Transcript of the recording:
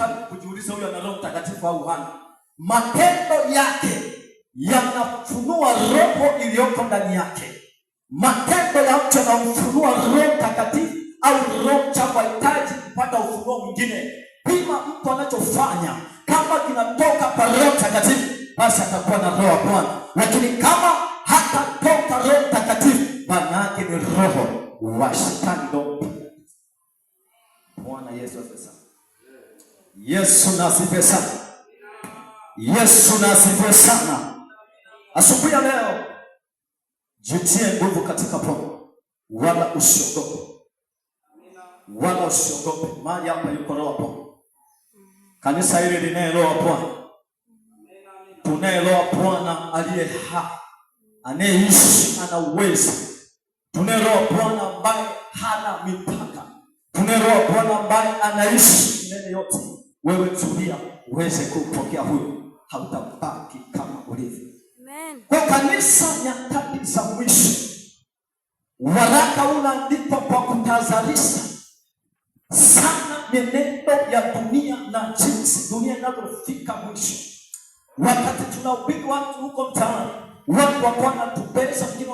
hutaki kujiuliza huyu ana Roho Mtakatifu au hana. Matendo yake yanafunua roho iliyoko ndani yake. Matendo ya mtu yanamfunua Roho Mtakatifu au Roho Mtakatifu hahitaji kupata ufunuo mwingine. Pima mtu anachofanya, kama kinatoka kwa Roho Mtakatifu basi atakuwa na roho ya Bwana. Lakini kama hatatoka Roho Mtakatifu, maana yake ni roho wa shetani. Bwana Yesu asifiwe. Yesu na asifiwe sana. Yesu na asifiwe sana. Asubuhi ya leo jitie nguvu katika Bwana, wala usiogope. Wala usiogope. Mahali hapa yuko roho wa Bwana. Kanisa hili linaye roho wa Bwana. Tunaye roho wa Bwana aliye hai, anayeishi, ana uwezo. Tunaye roho wa Bwana ambaye hana mipaka. Tunaye roho wa Bwana ambaye anaishi milele yote. Wewe tulia uweze kupokea huyo, hautabaki kama ulivyo. Amen. Kwa kanisa nyakati za mwisho, waraka unaandikwa kwa kutahadharisha sana mienendo ya dunia na jinsi dunia inavyofika mwisho. Wakati tunahubiri watu huko mtaani, watu wako wanatubeza, wengine